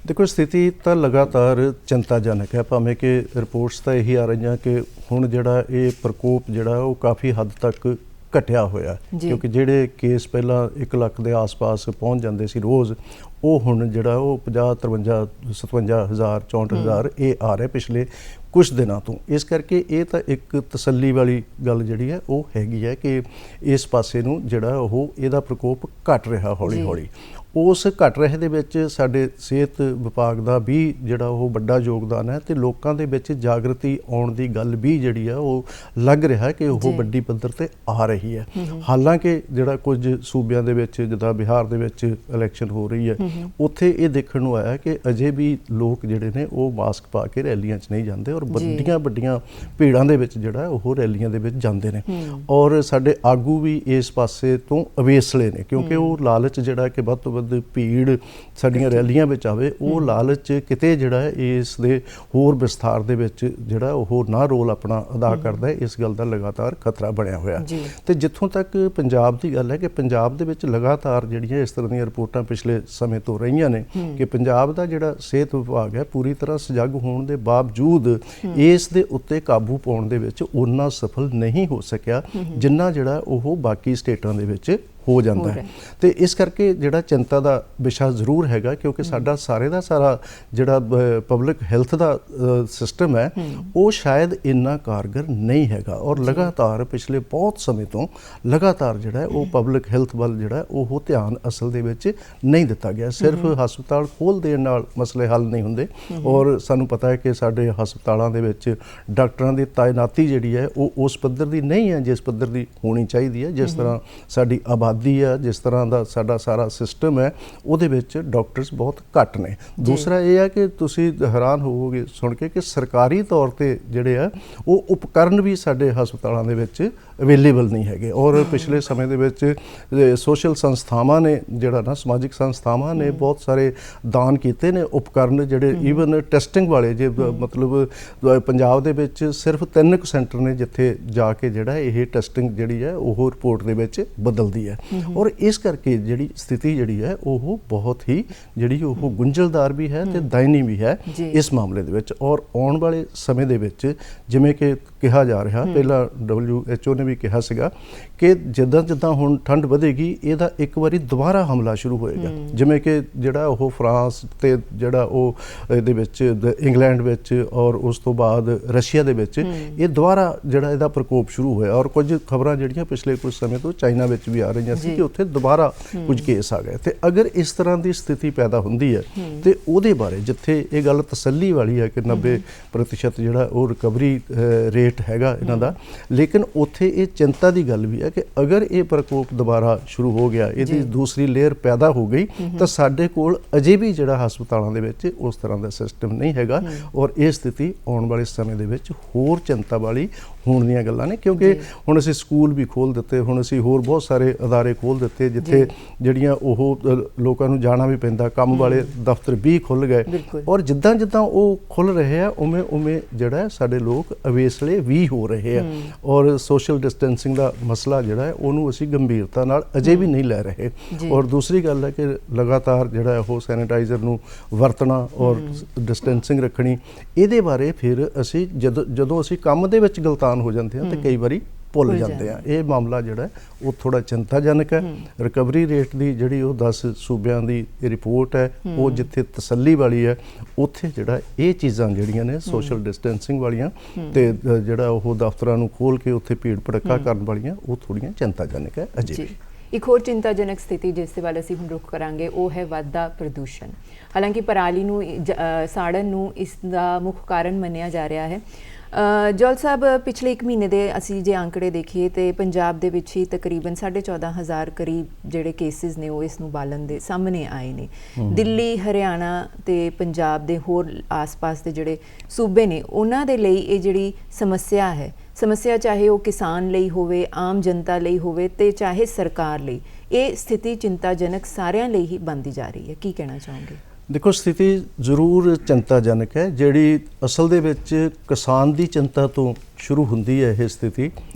ਦੇਖੋ, ਸਥਿਤੀ ਤਾਂ ਲਗਾਤਾਰ ਚਿੰਤਾਜਨਕ ਹੈ, ਭਾਵੇਂ ਕਿ ਰਿਪੋਰਟਸ ਤਾਂ ਇਹੀ ਆ ਰਹੀਆਂ ਕਿ ਹੁਣ ਜਿਹੜਾ ਇਹ ਪ੍ਰਕੋਪ ਜਿਹੜਾ ਉਹ ਕਾਫੀ ਹੱਦ ਤੱਕ ਘਟਿਆ ਹੋਇਆ, ਕਿਉਂਕਿ ਜਿਹੜੇ ਕੇਸ ਪਹਿਲਾਂ 1 ਲੱਖ ਦੇ ਆਸ-ਪਾਸ ਪਹੁੰਚ ਜਾਂਦੇ ਸੀ ਰੋਜ਼, ਉਹ ਹੁਣ ਜਿਹੜਾ ਉਹ 50, 53, 57,000, 64,000 ਇਹ ਆ ਰਿਹਾ ਪਿਛਲੇ ਕੁਝ ਦਿਨਾਂ ਤੋਂ। ਇਸ ਕਰਕੇ ਇਹ ਤਾਂ ਇੱਕ ਤਸੱਲੀ ਵਾਲੀ ਗੱਲ ਜਿਹੜੀ ਹੈ ਉਹ ਹੈਗੀ ਹੈ ਕਿ ਇਸ ਪਾਸੇ ਨੂੰ ਜਿਹੜਾ ਉਹ ਇਹਦਾ ਪ੍ਰਕੋਪ ਘਟ ਰਿਹਾ ਹੌਲੀ-ਹੌਲੀ। ਉਸ ਘਟ ਰਹੇ ਦੇ ਵਿੱਚ ਸਾਡੇ ਸਿਹਤ ਵਿਭਾਗ ਦਾ ਵੀ ਜਿਹੜਾ ਉਹ ਵੱਡਾ ਯੋਗਦਾਨ ਹੈ ਤੇ ਲੋਕਾਂ ਦੇ ਵਿੱਚ ਜਾਗਰਤੀ ਆਉਣ ਦੀ ਗੱਲ ਵੀ ਜਿਹੜੀ ਆ ਉਹ ਲੱਗ ਰਿਹਾ ਕਿ ਉਹ ਵੱਡੀ ਪੱਧਰ ਤੇ ਆ ਰਹੀ ਹੈ। ਹਾਲਾਂਕਿ ਜਿਹੜਾ ਕੁਝ ਸੂਬਿਆਂ ਦੇ ਵਿੱਚ ਜਿੱਦਾਂ ਬਿਹਾਰ ਦੇ ਵਿੱਚ ਇਲੈਕਸ਼ਨ ਹੋ ਰਹੀ ਹੈ, ਉੱਥੇ ਇਹ ਦੇਖਣ ਨੂੰ ਆਇਆ ਕਿ ਅਜੇ ਵੀ ਲੋਕ ਜਿਹੜੇ ਨੇ ਉਹ ਮਾਸਕ ਪਾ ਕੇ ਰੈਲੀਆਂ 'ਚ ਨਹੀਂ ਜਾਂਦੇ ਔਰ ਵੱਡੀਆਂ ਭੀੜਾਂ ਦੇ ਵਿੱਚ ਜਿਹੜਾ ਉਹ ਰੈਲੀਆਂ ਦੇ ਵਿੱਚ ਜਾਂਦੇ ਨੇ। ਔਰ ਸਾਡੇ ਆਗੂ ਵੀ ਇਸ ਪਾਸੇ ਤੋਂ ਅਵੇਸਲੇ ਨੇ, ਕਿਉਂਕਿ ਉਹ ਲਾਲਚ ਜਿਹੜਾ ਕਿ ਵੱਧ ਤੋਂ ਭੀੜ ਸਾਡੀਆਂ ਰੈਲੀਆਂ ਵਿੱਚ ਆਵੇ, ਉਹ ਲਾਲਚ ਕਿਤੇ ਜਿਹੜਾ ਇਸ ਦੇ ਹੋਰ ਵਿਸਥਾਰ ਦੇ ਵਿੱਚ ਜਿਹੜਾ ਉਹ ਨਾ ਰੋਲ ਆਪਣਾ ਅਦਾ ਕਰਦਾ ਹੈ। ਇਸ ਗੱਲ ਦਾ ਲਗਾਤਾਰ ਖਤਰਾ ਬਣਿਆ ਹੋਇਆ। ਤੇ ਜਿੱਥੋਂ ਤੱਕ ਪੰਜਾਬ ਦੀ ਗੱਲ ਹੈ ਕਿ ਪੰਜਾਬ ਦੇ ਵਿੱਚ ਲਗਾਤਾਰ ਜਿਹੜੀਆਂ ਇਸ ਤਰ੍ਹਾਂ ਦੀਆਂ ਰਿਪੋਰਟਾਂ ਪਿਛਲੇ ਸਮੇਂ ਤੋਂ ਰਹੀਆਂ ਨੇ ਕਿ ਪੰਜਾਬ ਦਾ ਜਿਹੜਾ ਸਿਹਤ ਵਿਭਾਗ ਹੈ ਪੂਰੀ ਤਰ੍ਹਾਂ ਸਜਗ ਹੋਣ ਦੇ ਬਾਵਜੂਦ ਇਸ ਦੇ ਉੱਤੇ ਕਾਬੂ ਪਾਉਣ ਦੇ ਵਿੱਚ ਉਨਾ ਸਫਲ ਨਹੀਂ ਹੋ ਸਕਿਆ ਜਿੰਨਾ ਜਿਹੜਾ ਉਹ ਬਾਕੀ ਸਟੇਟਾਂ ਦੇ ਵਿੱਚ ਹੋ ਜਾਂਦਾ ਹੈ। ਤੇ ਇਸ ਕਰਕੇ ਜਿਹੜਾ ਚਿੰਤਾ ਦਾ ਵਿਸ਼ਾ ਜ਼ਰੂਰ ਹੈਗਾ, ਕਿਉਂਕਿ ਸਾਡਾ ਸਾਰੇ ਦਾ ਸਾਰਾ ਜਿਹੜਾ ਪਬਲਿਕ ਹੈਲਥ ਦਾ ਸਿਸਟਮ ਹੈ ਉਹ ਸ਼ਾਇਦ ਇੰਨਾ ਕਾਰਗਰ ਨਹੀਂ ਹੈਗਾ, ਔਰ ਲਗਾਤਾਰ ਪਿਛਲੇ ਬਹੁਤ ਸਮੇਂ ਤੋਂ ਲਗਾਤਾਰ ਜਿਹੜਾ ਉਹ ਪਬਲਿਕ ਹੈਲਥ ਵੱਲ ਜਿਹੜਾ ਉਹ ਧਿਆਨ ਅਸਲ ਦੇ ਵਿੱਚ ਨਹੀਂ ਦਿੱਤਾ ਗਿਆ। ਸਿਰਫ ਹਸਪਤਾਲ ਖੋਲ੍ਹ ਦੇਣ ਨਾਲ ਮਸਲੇ ਹੱਲ ਨਹੀਂ ਹੁੰਦੇ, ਔਰ ਸਾਨੂੰ ਪਤਾ ਹੈ ਕਿ ਸਾਡੇ ਹਸਪਤਾਲਾਂ ਦੇ ਵਿੱਚ ਡਾਕਟਰਾਂ ਦੀ ਤਾਇਨਾਤੀ ਜਿਹੜੀ ਹੈ ਉਹ ਉਸ ਪੱਧਰ ਦੀ ਨਹੀਂ ਹੈ ਜਿਸ ਪੱਧਰ ਦੀ ਹੋਣੀ ਚਾਹੀਦੀ ਹੈ। ਜਿਸ ਤਰ੍ਹਾਂ ਸਾਡੀ ਆਬਾਦੀ ਆ, ਜਿਸ ਤਰ੍ਹਾਂ ਦਾ ਸਾਡਾ ਸਾਰਾ ਸਿਸਟਮ ਹੈ, ਉਹਦੇ ਵਿੱਚ ਡਾਕਟਰਸ ਬਹੁਤ ਘੱਟ ਨੇ। ਦੂਸਰਾ ਇਹ ਹੈ ਕਿ ਤੁਸੀਂ ਹੈਰਾਨ ਹੋਵੋਗੇ ਸੁਣ ਕੇ ਕਿ ਸਰਕਾਰੀ ਤੌਰ ਤੇ ਜਿਹੜੇ ਆ ਉਹ ਉਪਕਰਨ ਵੀ ਸਾਡੇ ਹਸਪਤਾਲਾਂ ਦੇ ਵਿੱਚ ਅਵੇਲੇਬਲ ਨਹੀਂ ਹੈਗੇ, ਔਰ ਪਿਛਲੇ ਸਮੇਂ ਦੇ ਵਿੱਚ ਸੋਸ਼ਲ ਸੰਸਥਾਵਾਂ ਨੇ ਜਿਹੜਾ ਨਾ ਸਮਾਜਿਕ ਸੰਸਥਾਵਾਂ ਨੇ ਬਹੁਤ ਸਾਰੇ ਦਾਨ ਕੀਤੇ ਨੇ ਉਪਕਰਨ, ਜਿਹੜੇ ਈਵਨ ਟੈਸਟਿੰਗ ਵਾਲੇ, ਜੇ ਮਤਲਬ ਪੰਜਾਬ ਦੇ ਵਿੱਚ ਸਿਰਫ 3 ਸੈਂਟਰ ਨੇ ਜਿੱਥੇ ਜਾ ਕੇ ਜਿਹੜਾ ਇਹ ਟੈਸਟਿੰਗ ਜਿਹੜੀ ਹੈ ਉਹ ਰਿਪੋਰਟ ਦੇ ਵਿੱਚ ਬਦਲਦੀ ਹੈ। ਔਰ ਇਸ ਕਰਕੇ ਜਿਹੜੀ ਸਥਿਤੀ ਜਿਹੜੀ ਹੈ ਉਹ ਬਹੁਤ ਹੀ ਜਿਹੜੀ ਉਹ ਗੁੰਝਲਦਾਰ ਵੀ ਹੈ ਤੇ ਦਇਨੀ ਵੀ ਹੈ ਇਸ ਮਾਮਲੇ ਦੇ ਵਿੱਚ। ਔਰ ਆਉਣ ਵਾਲੇ ਸਮੇਂ ਦੇ ਵਿੱਚ ਜਿਵੇਂ ਕਿ ਕਿਹਾ ਜਾ ਰਿਹਾ, ਪਹਿਲਾਂ WHO ਨੇ ਵੀ ਕਿਹਾ ਸੀਗਾ ਕਿ ਜਿੱਦਾਂ ਜਿੱਦਾਂ ਹੁਣ ਠੰਡ ਵਧੇਗੀ ਇਹਦਾ ਇੱਕ ਵਾਰੀ ਦੁਬਾਰਾ ਹਮਲਾ ਸ਼ੁਰੂ ਹੋਏਗਾ, ਜਿਵੇਂ ਕਿ ਜਿਹੜਾ ਉਹ ਫਰਾਂਸ ਤੇ ਜਿਹੜਾ ਉਹ ਇਹਦੇ ਵਿੱਚ ਇੰਗਲੈਂਡ ਵਿੱਚ ਔਰ ਉਸ ਤੋਂ ਬਾਅਦ ਰਸ਼ੀਆ ਦੇ ਵਿੱਚ ਇਹ ਦੁਬਾਰਾ ਜਿਹੜਾ ਇਹਦਾ ਪ੍ਰਕੋਪ ਸ਼ੁਰੂ ਹੋਇਆ। ਔਰ ਕੁਝ ਖਬਰਾਂ ਜਿਹੜੀਆਂ ਪਿਛਲੇ ਕੁਝ ਸਮੇਂ ਤੋਂ ਚਾਈਨਾ ਵਿੱਚ ਵੀ ਆ ਰਹੀਆਂ ਸੀ ਕਿ ਉੱਥੇ ਦੁਬਾਰਾ ਕੁਝ ਕੇਸ ਆ ਗਏ। ਤੇ ਅਗਰ ਇਸ ਤਰ੍ਹਾਂ ਦੀ ਸਥਿਤੀ ਪੈਦਾ ਹੁੰਦੀ ਹੈ ਤੇ ਉਹਦੇ ਬਾਰੇ ਜਿੱਥੇ ਇਹ ਗੱਲ ਤਸੱਲੀ ਵਾਲੀ ਹੈ ਕਿ 90% ਜਿਹੜਾ ਉਹ ਰਿਕਵਰੀ ਰੇਟ ਹੈਗਾ ਇਹਨਾਂ ਦਾ, ਲੇਕਿਨ ਉੱਥੇ ਇਹ ਚਿੰਤਾ ਦੀ ਗੱਲ ਵੀ ਹੈ ਕਿ ਅਗਰ ਇਹ ਪ੍ਰਕੋਪ ਦੁਬਾਰਾ ਸ਼ੁਰੂ ਹੋ ਗਿਆ, ਇਹਦੀ ਦੂਸਰੀ ਲੇਅਰ ਪੈਦਾ ਹੋ ਗਈ, ਤਾਂ ਸਾਡੇ ਕੋਲ ਅਜੇ ਵੀ ਜਿਹੜਾ ਹਸਪਤਾਲਾਂ ਦੇ ਵਿੱਚ ਉਸ ਤਰ੍ਹਾਂ ਦਾ ਸਿਸਟਮ ਨਹੀਂ ਹੈਗਾ। ਔਰ ਇਹ ਸਥਿਤੀ ਆਉਣ ਵਾਲੇ ਸਮੇਂ ਦੇ ਵਿੱਚ ਹੋਰ ਚਿੰਤਾ ਵਾਲੀ ਹੋਣ ਦੀਆਂ ਗੱਲਾਂ ਨੇ, ਕਿਉਂਕਿ ਹੁਣ ਅਸੀਂ ਸਕੂਲ ਵੀ ਖੋਲ੍ਹ ਦਿੱਤੇ, ਹੁਣ ਅਸੀਂ ਹੋਰ ਬਹੁਤ ਸਾਰੇ ਅਦਾਰੇ ਖੋਲ੍ਹ ਦਿੱਤੇ ਜਿੱਥੇ ਜਿਹੜੀਆਂ ਉਹ ਲੋਕਾਂ ਨੂੰ ਜਾਣਾ ਵੀ ਪੈਂਦਾ, ਕੰਮ ਵਾਲੇ ਦਫ਼ਤਰ ਵੀ ਖੁੱਲ੍ਹ ਗਏ। ਔਰ ਜਿੱਦਾਂ ਜਿੱਦਾਂ ਉਹ ਖੁੱਲ੍ਹ ਰਹੇ ਆ ਉਵੇਂ ਉਵੇਂ ਜਿਹੜਾ ਸਾਡੇ ਲੋਕ ਅਵੇਸਲੇ ਵੀ ਹੋ ਰਹੇ ਆ, ਔਰ ਸੋਸ਼ਲ ਡਿਸਟੈਂਸਿੰਗ ਦਾ ਮਸਲਾ ਜਿਹੜਾ ਹੈ ਉਹਨੂੰ ਅਸੀਂ ਗੰਭੀਰਤਾ ਨਾਲ ਅਜੇ ਵੀ ਨਹੀਂ ਲੈ ਰਹੇ। ਔਰ ਦੂਸਰੀ ਗੱਲ ਹੈ ਕਿ ਲਗਾਤਾਰ ਜਿਹੜਾ ਉਹ ਸੈਨੀਟਾਈਜ਼ਰ ਨੂੰ ਵਰਤਣਾ ਔਰ ਡਿਸਟੈਂਸਿੰਗ ਰੱਖਣੀ, ਇਹਦੇ ਬਾਰੇ ਫਿਰ ਅਸੀਂ ਜਦੋਂ ਅਸੀਂ ਕੰਮ ਦੇ ਵਿੱਚ ਗਲਤਾਨ ਹੋ ਜਾਂਦੇ ਹਾਂ ਤੇ ਕਈ ਵਾਰੀ ਭੁੱਲ ਜਾਂਦੇ ਆ। ਇਹ ਮਾਮਲਾ ਜਿਹੜਾ ਉਹ ਥੋੜਾ ਚਿੰਤਾਜਨਕ ਹੈ। ਰਿਕਵਰੀ ਰੇਟ ਦੀ ਜਿਹੜੀ ਉਹ 10 ਸੂਬਿਆਂ ਦੀ ਰਿਪੋਰਟ ਹੈ ਉਹ ਜਿੱਥੇ ਤਸੱਲੀ ਵਾਲੀ ਹੈ, ਉੱਥੇ ਜਿਹੜਾ ਇਹ ਚੀਜ਼ਾਂ ਜਿਹੜੀਆਂ ਨੇ ਸੋਸ਼ਲ ਡਿਸਟੈਂਸਿੰਗ ਵਾਲੀਆਂ ਤੇ ਜਿਹੜਾ ਉਹ ਦਫ਼ਤਰਾਂ ਨੂੰ ਖੋਲ੍ਹ ਕੇ ਉੱਥੇ ਭੀੜ ਭੜੱਕਾ ਕਰਨ ਵਾਲੀਆਂ, ਉਹ ਥੋੜੀਆਂ ਚਿੰਤਾਜਨਕ ਹੈ ਅਜੇ ਵੀ। ਇੱਕ ਹੋਰ ਚਿੰਤਾਜਨਕ ਸਥਿਤੀ ਜਿਸ ਦੇ ਵੱਲ ਅਸੀਂ ਹੁਣ ਰੁਖ ਕਰਾਂਗੇ ਉਹ ਹੈ ਵੱਧਦਾ ਪ੍ਰਦੂਸ਼ਣ। ਹਾਲਾਂਕਿ ਪਰਾਲੀ ਨੂੰ ਸਾੜਨ ਨੂੰ ਇਸ ਦਾ ਮੁੱਖ ਕਾਰਨ ਮੰਨਿਆ ਜਾ ਰਿਹਾ ਹੈ। ਜੌਲ ਸਾਹਿਬ, ਪਿਛਲੇ 1 ਮਹੀਨੇ ਦੇ ਅਸੀਂ ਜੇ ਅੰਕੜੇ ਦੇਖੀਏ ਤੇ ਪੰਜਾਬ ਦੇ ਵਿੱਚ ਹੀ ਤਕਰੀਬਨ 14,500 ਕਰੀਬ ਜਿਹੜੇ ਕੇਸਿਸ ਨੇ ਉਹ ਇਸ ਨੂੰ ਬਾਲਣ ਦੇ ਸਾਹਮਣੇ ਆਏ ਨੇ। ਦਿੱਲੀ, ਹਰਿਆਣਾ ਤੇ ਪੰਜਾਬ ਦੇ ਹੋਰ ਆਸ-ਪਾਸ ਦੇ ਜਿਹੜੇ ਸੂਬੇ ਨੇ ਉਹਨਾਂ ਦੇ ਲਈ ਇਹ ਜਿਹੜੀ ਸਮੱਸਿਆ ਹੈ, ਸਮੱਸਿਆ ਚਾਹੇ ਉਹ ਕਿਸਾਨ ਲਈ ਹੋਵੇ, ਆਮ ਜਨਤਾ ਲਈ ਹੋਵੇ ਤੇ ਚਾਹੇ ਸਰਕਾਰ ਲਈ, ਇਹ ਸਥਿਤੀ ਚਿੰਤਾਜਨਕ ਸਾਰਿਆਂ ਲਈ ਹੀ ਬਣਦੀ ਜਾ ਰਹੀ ਹੈ। ਕੀ ਕਹਿਣਾ ਚਾਹੋਗੇ? ਦੇਖੋ, ਸਥਿਤੀ ਜ਼ਰੂਰ ਚਿੰਤਾਜਨਕ ਹੈ। ਜਿਹੜੀ ਅਸਲ ਦੇ ਵਿੱਚ ਕਿਸਾਨ ਦੀ ਚਿੰਤਾ ਤੋਂ ਸ਼ੁਰੂ ਹੁੰਦੀ ਹੈ ਇਹ ਸਥਿਤੀ,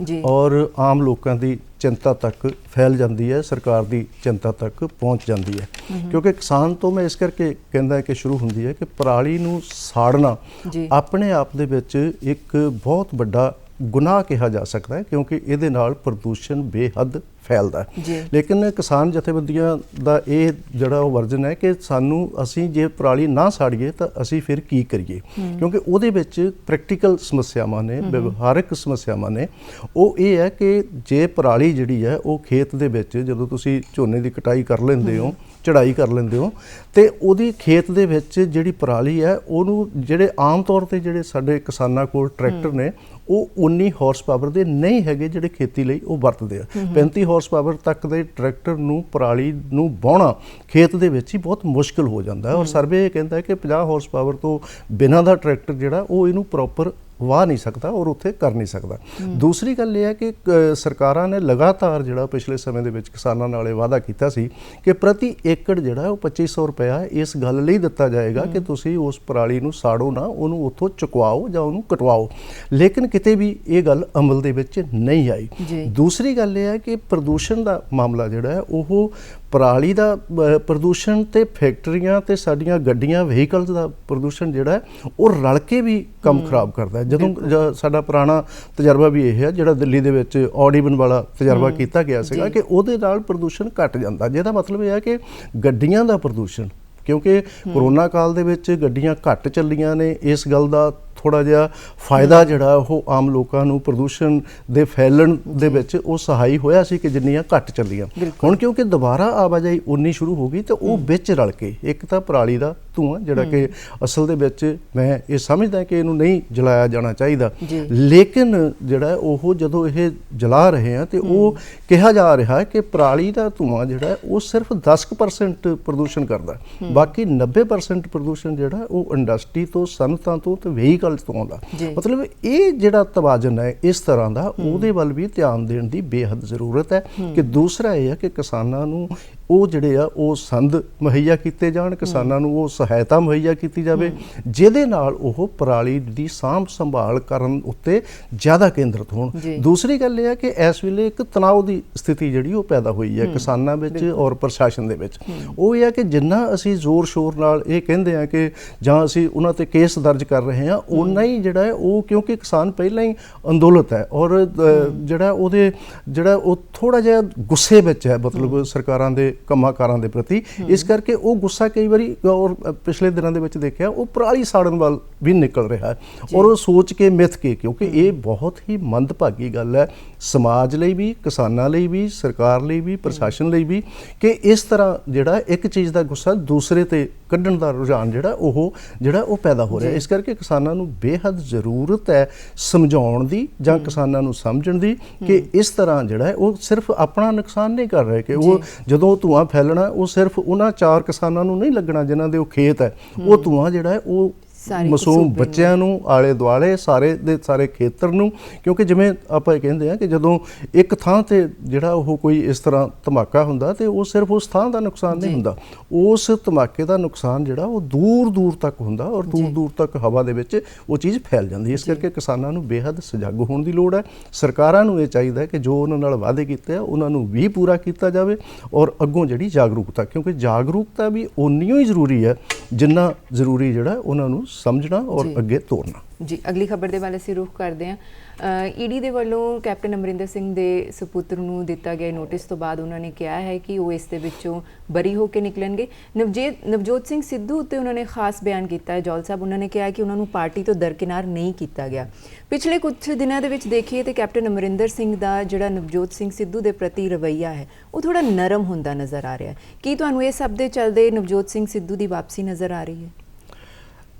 ਔਰ ਆਮ ਲੋਕਾਂ ਦੀ ਚਿੰਤਾ ਤੱਕ ਫੈਲ ਜਾਂਦੀ ਹੈ, ਸਰਕਾਰ ਦੀ ਚਿੰਤਾ ਤੱਕ ਪਹੁੰਚ ਜਾਂਦੀ ਹੈ। ਕਿਉਂਕਿ ਕਿਸਾਨ ਤੋਂ ਮੈਂ ਇਸ ਕਰਕੇ ਕਹਿੰਦਾ ਕਿ ਸ਼ੁਰੂ ਹੁੰਦੀ ਹੈ ਕਿ ਪਰਾਲੀ ਨੂੰ ਸਾੜਨਾ ਆਪਣੇ ਆਪ ਦੇ ਵਿੱਚ ਇੱਕ ਬਹੁਤ ਵੱਡਾ ਗੁਨਾਹ ਕਿਹਾ ਜਾ ਸਕਦਾ ਹੈ, ਕਿਉਂਕਿ ਇਹਦੇ ਨਾਲ ਪ੍ਰਦੂਸ਼ਣ ਬੇਹੱਦ ਫੈਲਦਾ ਹੈ। ਲੇਕਿਨ ਕਿਸਾਨ ਜਥੇਬੰਦੀਆਂ ਦਾ ਇਹ ਜਿਹੜਾ ਉਹ ਵਰਜਨ ਹੈ ਕਿ ਅਸੀਂ ਜੇ ਪਰਾਲੀ ਨਾ ਸਾੜੀਏ ਤਾਂ ਅਸੀਂ ਫਿਰ ਕੀ ਕਰੀਏ, ਕਿਉਂਕਿ ਉਹਦੇ ਵਿੱਚ ਪ੍ਰੈਕਟੀਕਲ ਸਮੱਸਿਆਵਾਂ ਨੇ, ਵਿਵਹਾਰਿਕ ਸਮੱਸਿਆਵਾਂ ਨੇ। ਉਹ ਇਹ ਹੈ ਕਿ ਜੇ ਪਰਾਲੀ ਜਿਹੜੀ ਹੈ ਉਹ ਖੇਤ ਦੇ ਵਿੱਚ ਜਦੋਂ ਤੁਸੀਂ ਝੋਨੇ ਦੀ ਕਟਾਈ ਕਰ ਲੈਂਦੇ ਹੋ, ਚੜਾਈ ਕਰ ਲੈਂਦੇ ਹੋ, ਤੇ ਉਹਦੀ ਖੇਤ ਦੇ ਵਿੱਚ ਜਿਹੜੀ ਪਰਾਲੀ ਹੈ ਉਹਨੂੰ ਜਿਹੜੇ ਆਮ ਤੌਰ ਤੇ ਜਿਹੜੇ ਸਾਡੇ ਕਿਸਾਨਾਂ ਕੋਲ ਟਰੈਕਟਰ ਨੇ ਉਹ 19 ਹਾਰਸ ਪਾਵਰ ਦੇ ਨਹੀਂ ਹੈਗੇ ਜਿਹੜੇ ਖੇਤੀ ਲਈ ਉਹ ਵਰਤਦੇ ਆ। 35 ਹਾਰਸ ਪਾਵਰ ਤੱਕ ਦੇ ਟਰੈਕਟਰ ਨੂੰ ਪਰਾਲੀ ਨੂੰ ਵਾਹੁਣਾ ਖੇਤ ਦੇ ਵਿੱਚ ਹੀ ਬਹੁਤ ਮੁਸ਼ਕਿਲ ਹੋ ਜਾਂਦਾ ਹੈ। ਔਰ ਸਰਵੇ ਇਹ ਕਹਿੰਦਾ ਹੈ ਕਿ 50 ਹਾਰਸ ਪਾਵਰ ਤੋਂ ਬਿਨਾਂ ਦਾ ਟਰੈਕਟਰ ਜਿਹੜਾ ਉਹ ਇਹਨੂੰ ਪ੍ਰੋਪਰ ਵਾਹ ਨਹੀਂ ਸਕਦਾ ਔਰ ਉੱਥੇ ਕਰ ਨਹੀਂ ਸਕਦਾ। ਦੂਸਰੀ ਗੱਲ ਇਹ ਹੈ ਕਿ ਸਰਕਾਰਾਂ ਨੇ ਲਗਾਤਾਰ ਜਿਹੜਾ ਪਿਛਲੇ ਸਮੇਂ ਦੇ ਵਿੱਚ ਕਿਸਾਨਾਂ ਨਾਲ ਇਹ ਵਾਅਦਾ ਕੀਤਾ ਸੀ ਕਿ ਪ੍ਰਤੀ ਏਕੜ ਜਿਹੜਾ ਉਹ 2500 ਰੁਪਇਆ ਇਸ ਗੱਲ ਲਈ ਦਿੱਤਾ ਜਾਏਗਾ ਕਿ ਤੁਸੀਂ ਉਸ ਪਰਾਲੀ ਨੂੰ ਸਾੜੋ ਨਾ, ਉਹਨੂੰ ਉੱਥੋਂ ਚੁਕਵਾਓ ਜਾਂ ਉਹਨੂੰ ਕਟਵਾਓ। ਲੇਕਿਨ ਕਿਤੇ ਵੀ ਇਹ ਗੱਲ ਅਮਲ ਦੇ ਵਿੱਚ ਨਹੀਂ ਆਈ। ਦੂਸਰੀ ਗੱਲ ਇਹ ਹੈ ਕਿ ਪ੍ਰਦੂਸ਼ਣ ਦਾ ਮਾਮਲਾ ਜਿਹੜਾ ਹੈ ਉਹ ਪਰਾਲੀ ਦਾ ਪ੍ਰਦੂਸ਼ਣ ਤੇ ਫੈਕਟਰੀਆਂ ਤੇ ਸਾਡੀਆਂ ਗੱਡੀਆਂ ਵਹੀਕਲਸ ਦਾ ਪ੍ਰਦੂਸ਼ਣ ਜਿਹੜਾ ਹੈ ਉਹ ਰਲ ਕੇ ਵੀ ਕੰਮ ਖਰਾਬ ਕਰਦਾ ਹੈ। ਜਦੋਂ ਸਾਡਾ ਪੁਰਾਣਾ ਤਜਰਬਾ ਵੀ ਇਹ ਹੈ, ਜਿਹੜਾ ਦਿੱਲੀ ਦੇ ਵਿੱਚ ਔਡ ਈਵਨ ਵਾਲਾ ਤਜਰਬਾ ਕੀਤਾ ਗਿਆ ਸੀਗਾ ਕਿ ਉਹਦੇ ਨਾਲ ਪ੍ਰਦੂਸ਼ਣ ਘਟ ਜਾਂਦਾ, ਜਿਹਦਾ ਮਤਲਬ ਇਹ ਹੈ ਕਿ ਗੱਡੀਆਂ ਦਾ ਪ੍ਰਦੂਸ਼ਣ, ਕਿਉਂਕਿ ਕਰੋਨਾ ਕਾਲ ਦੇ ਵਿੱਚ ਗੱਡੀਆਂ ਘੱਟ ਚੱਲੀਆਂ ਨੇ, ਇਸ ਗੱਲ ਦਾ ਥੋੜਾ ਜਿਹਾ ਫਾਇਦਾ ਜਿਹੜਾ ਉਹ ਆਮ ਲੋਕਾਂ ਨੂੰ ਪ੍ਰਦੂਸ਼ਣ ਦੇ ਫੈਲਣ ਦੇ ਵਿੱਚ ਉਹ ਸਹਾਈ ਹੋਇਆ ਸੀ ਕਿ ਜਿੰਨੀਆਂ ਘੱਟ ਚੱਲੀਆਂ। ਹੁਣ ਕਿਉਂਕਿ ਦੁਬਾਰਾ ਆਵਾਜਾਈ ਉਨੀ ਸ਼ੁਰੂ ਹੋ ਗਈ ਤੇ ਉਹ ਵਿੱਚ ਰਲ ਕੇ, ਇੱਕ ਤਾਂ ਪਰਾਲੀ ਦਾ ਧੂੰਆਂ ਜਿਹੜਾ ਕਿ ਅਸਲ ਦੇ ਵਿੱਚ ਮੈਂ ਇਹ ਸਮਝਦਾ ਕਿ ਇਹਨੂੰ ਨਹੀਂ ਜਲਾਇਆ ਜਾਣਾ ਚਾਹੀਦਾ, ਲੇਕਿਨ ਜਿਹੜਾ ਉਹ ਜਦੋਂ ਇਹ ਜਲਾ ਰਹੇ ਆ ਤੇ ਉਹ ਕਿਹਾ ਜਾ ਰਿਹਾ ਕਿ ਪਰਾਲੀ ਦਾ ਧੂੰਆਂ ਜਿਹੜਾ ਉਹ ਸਿਰਫ 10% ਪ੍ਰਦੂਸ਼ਣ ਕਰਦਾ, ਬਾਕੀ 90% ਪ੍ਰਦੂਸ਼ਣ ਜਿਹੜਾ ਉਹ ਇੰਡਸਟਰੀ ਤੋਂ, ਸਨਅਤਾਂ ਤੋਂ ਤੇ ਵਹੀਕਲ ਤੋਂ ਆਉਂਦਾ। ਮਤਲਬ ਇਹ ਜਿਹੜਾ ਤਵਾਜ਼ਨ ਹੈ ਇਸ ਤਰ੍ਹਾਂ ਦਾ, ਉਹਦੇ ਵੱਲ ਵੀ ਧਿਆਨ ਦੇਣ ਦੀ ਬੇਹੱਦ ਜ਼ਰੂਰਤ ਹੈ। ਕਿ ਦੂਸਰਾ ਇਹ ਹੈ ਕਿ ਕਿਸਾਨਾਂ ਨੂੰ ਉਹ ਜਿਹੜੇ ਆ ਉਹ ਸੰਦ ਮੁਹੱਈਆ ਕੀਤੇ ਜਾਣ, ਕਿਸਾਨਾਂ ਨੂੰ ਉਹ ਸਹਾਇਤਾ ਮੁਹੱਈਆ ਕੀਤੀ ਜਾਵੇ ਜਿਹਦੇ ਨਾਲ ਉਹ ਪਰਾਲੀ ਦੀ ਸਾਂਭ ਸੰਭਾਲ ਕਰਨ ਉੱਤੇ ਜ਼ਿਆਦਾ ਕੇਂਦਰਿਤ ਹੋਣ। ਦੂਸਰੀ ਗੱਲ ਇਹ ਹੈ ਕਿ ਇਸ ਵੇਲੇ ਇੱਕ ਤਣਾਅ ਦੀ ਸਥਿਤੀ ਜਿਹੜੀ ਉਹ ਪੈਦਾ ਹੋਈ ਹੈ ਕਿਸਾਨਾਂ ਵਿੱਚ ਔਰ ਪ੍ਰਸ਼ਾਸਨ ਦੇ ਵਿੱਚ। ਉਹ ਇਹ ਹੈ ਕਿ ਜਿੰਨਾ ਅਸੀਂ ਜ਼ੋਰ ਸ਼ੋਰ ਨਾਲ ਇਹ ਕਹਿੰਦੇ ਆ ਕਿ ਜਾਂ ਅਸੀਂ ਉਹਨਾਂ ਤੇ ਕੇਸ ਦਰਜ ਕਰ ਰਹੇ ਹਾਂ, ਉਨਾ ਹੀ ਜਿਹੜਾ ਹੈ ਉਹ, ਕਿਉਂਕਿ ਕਿਸਾਨ ਪਹਿਲਾਂ ਹੀ ਅੰਦੋਲਤ ਹੈ ਔਰ ਜਿਹੜਾ ਉਹਦੇ ਜਿਹੜਾ ਉਹ ਥੋੜਾ ਜਿਹਾ ਗੁੱਸੇ ਵਿੱਚ ਹੈ, ਮਤਲਬ ਸਰਕਾਰਾਂ ਦੇ ਕੰਮਾਂ-ਕਾਰਾਂ ਦੇ ਪ੍ਰਤੀ। ਇਸ ਕਰਕੇ ਉਹ ਗੁੱਸਾ ਕਈ ਵਾਰੀ, ਔਰ ਪਿਛਲੇ ਦਿਨਾਂ ਦੇ ਵਿੱਚ ਦੇਖਿਆ, ਉਹ ਪਰਾਲੀ ਸਾੜਨ ਵੱਲ ਵੀ ਨਿਕਲ ਰਿਹਾ ਹੈ ਔਰ ਉਹ ਸੋਚ ਕੇ ਮਿੱਥ ਕੇ, ਕਿਉਂਕਿ ਇਹ ਬਹੁਤ ਹੀ ਮੰਦਭਾਗੀ ਗੱਲ ਹੈ ਸਮਾਜ ਲਈ ਵੀ, ਕਿਸਾਨਾਂ ਲਈ ਵੀ, ਸਰਕਾਰ ਲਈ ਵੀ, ਪ੍ਰਸ਼ਾਸਨ ਲਈ ਵੀ, ਕਿ ਇਸ ਤਰ੍ਹਾਂ ਜਿਹੜਾ ਇੱਕ ਚੀਜ਼ ਦਾ ਗੁੱਸਾ ਦੂਸਰੇ ਤੇ ਕੱਢਣ ਦਾ ਰੁਝਾਨ ਜਿਹੜਾ ਉਹ ਪੈਦਾ ਹੋ ਰਿਹਾ। ਇਸ ਕਰਕੇ ਕਿਸਾਨਾਂ ਨੂੰ ਬੇਹੱਦ ਜ਼ਰੂਰਤ ਹੈ ਸਮਝਾਉਣ ਦੀ ਜਾਂ ਕਿਸਾਨਾਂ ਨੂੰ ਸਮਝਣ ਦੀ ਕਿ ਇਸ ਤਰ੍ਹਾਂ ਜਿਹੜਾ ਉਹ ਸਿਰਫ ਆਪਣਾ ਨੁਕਸਾਨ ਨਹੀਂ ਕਰ ਰਹੇ, ਕਿ ਉਹ ਜਦੋਂ ਧੂੰਆਂ ਫੈਲਣਾ ਉਹ ਸਿਰਫ ਉਹਨਾਂ 4 ਕਿਸਾਨਾਂ ਨੂੰ ਨਹੀਂ ਲੱਗਣਾ ਜਿਨ੍ਹਾਂ ਦੇ ਉਹ ਖੇਤ ਹੈ, ਉਹ ਧੂੰਆਂ ਜਿਹੜਾ ਹੈ ਉਹ ਮਾਸੂਮ ਬੱਚਿਆਂ ਨੂੰ, ਆਲੇ ਦੁਆਲੇ ਸਾਰੇ ਦੇ ਸਾਰੇ ਖੇਤਰ ਨੂੰ। ਕਿਉਂਕਿ ਜਿਵੇਂ ਆਪਾਂ ਇਹ ਕਹਿੰਦੇ ਆ ਕਿ ਜਦੋਂ ਇੱਕ ਥਾਂ ਤੇ ਜਿਹੜਾ ਉਹ ਕੋਈ ਇਸ ਤਰ੍ਹਾਂ ਧਮਾਕਾ ਹੁੰਦਾ ਤੇ ਉਹ ਸਿਰਫ ਉਸ ਥਾਂ ਦਾ ਨੁਕਸਾਨ ਨਹੀਂ ਹੁੰਦਾ, ਉਸ ਧਮਾਕੇ ਦਾ ਨੁਕਸਾਨ ਜਿਹੜਾ ਉਹ ਦੂਰ ਦੂਰ ਤੱਕ ਹੁੰਦਾ ਔਰ ਦੂਰ ਦੂਰ ਤੱਕ ਹਵਾ ਦੇ ਵਿੱਚ ਉਹ ਚੀਜ਼ ਫੈਲ ਜਾਂਦੀ। ਇਸ ਕਰਕੇ ਕਿਸਾਨਾਂ ਨੂੰ ਬੇਹੱਦ ਸਜਗ ਹੋਣ ਦੀ ਲੋੜ ਹੈ। ਸਰਕਾਰਾਂ ਨੂੰ ਇਹ ਚਾਹੀਦਾ ਕਿ ਜੋ ਉਹਨਾਂ ਨਾਲ ਵਾਅਦੇ ਕੀਤੇ ਆ ਉਹਨਾਂ ਨੂੰ ਵੀ ਪੂਰਾ ਕੀਤਾ ਜਾਵੇ ਔਰ ਅੱਗੋਂ ਜਿਹੜੀ ਜਾਗਰੂਕਤਾ, ਕਿਉਂਕਿ ਜਾਗਰੂਕਤਾ ਵੀ ਓਨੀ ਹੀ ਜ਼ਰੂਰੀ ਹੈ ਜਿੰਨਾ ਜ਼ਰੂਰੀ ਜਿਹੜਾ ਉਹਨਾਂ ਨੂੰ ਸਮਝਣਾ ਔਰ ਅੱਗੇ ਤੋਰਨਾ। ਜੀ, ਅਗਲੀ ਖਬਰ ਦੇ ਵੱਲ ਅਸੀਂ ਰੁਖ ਕਰਦੇ ਹਾਂ। ਈਡੀ ਦੇ ਵੱਲੋਂ ਕੈਪਟਨ ਅਮਰਿੰਦਰ ਸਿੰਘ ਦੇ ਸੁਪੁੱਤਰ ਨੂੰ ਦਿੱਤਾ ਗਿਆ ਨੋਟਿਸ ਤੋਂ ਬਾਅਦ ਉਹਨਾਂ ਨੇ ਕਿਹਾ ਹੈ ਕਿ ਉਹ ਇਸ ਦੇ ਵਿੱਚੋਂ ਬਰੀ ਹੋ ਕੇ ਨਿਕਲਣਗੇ। ਨਵਜੋਤ ਸਿੰਘ ਸਿੱਧੂ ਉੱਤੇ ਉਹਨਾਂ ਨੇ ਖਾਸ ਬਿਆਨ ਕੀਤਾ ਹੈ ਜੌਲ ਸਾਹਿਬ। ਉਹਨਾਂ ਨੇ ਕਿਹਾ ਕਿ ਉਹਨਾਂ ਨੂੰ ਪਾਰਟੀ ਤੋਂ ਦਰਕਿਨਾਰ ਨਹੀਂ ਕੀਤਾ ਗਿਆ। ਪਿਛਲੇ ਕੁਝ ਦਿਨਾਂ ਦੇ ਵਿੱਚ ਦੇਖੀਏ ਤਾਂ ਕੈਪਟਨ ਅਮਰਿੰਦਰ ਸਿੰਘ ਦਾ ਜਿਹੜਾ ਨਵਜੋਤ ਸਿੰਘ ਸਿੱਧੂ ਦੇ ਪ੍ਰਤੀ ਰਵੱਈਆ ਹੈ ਉਹ ਥੋੜਾ ਨਰਮ ਹੁੰਦਾ ਨਜ਼ਰ ਆ ਰਿਹਾ ਹੈ। ਕੀ ਤੁਹਾਨੂੰ ਇਹ ਸਭ ਦੇ ਚੱਲਦੇ ਨਵਜੋਤ ਸਿੰਘ ਸਿੱਧੂ ਦੀ ਵਾਪਸੀ ਨਜ਼ਰ ਆ ਰਹੀ ਹੈ?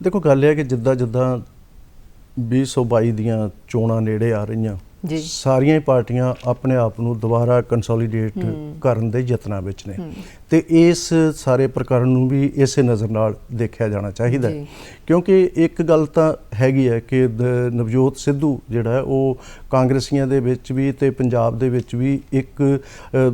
ਦੇਖੋ, ਗੱਲ ਇਹ ਹੈ ਕਿ ਜਿੱਦਾਂ 2022 ਦੀਆਂ ਚੋਣਾਂ ਨੇੜੇ ਆ ਰਹੀਆਂ, ਸਾਰੀਆਂ ਹੀ ਪਾਰਟੀਆਂ ਆਪਣੇ ਆਪ ਨੂੰ ਦੁਬਾਰਾ ਕੰਸੋਲੀਡੇਟ ਕਰਨ ਦੇ ਯਤਨਾਂ ਵਿੱਚ ਨੇ ਤੇ ਇਸ ਸਾਰੇ ਪ੍ਰਕਰਨ ਨੂੰ ਵੀ ਇਸੇ ਨਜ਼ਰ ਨਾਲ ਦੇਖਿਆ ਜਾਣਾ ਚਾਹੀਦਾ ਹੈ। ਕਿਉਂਕਿ ਇੱਕ ਗੱਲ ਤਾਂ ਹੈਗੀ ਹੈ ਕਿ ਨਵਜੋਤ ਸਿੱਧੂ ਜਿਹੜਾ ਉਹ ਕਾਂਗਰਸੀਆਂ ਦੇ ਵਿੱਚ ਵੀ ਤੇ ਪੰਜਾਬ ਦੇ ਵਿੱਚ ਵੀ ਇੱਕ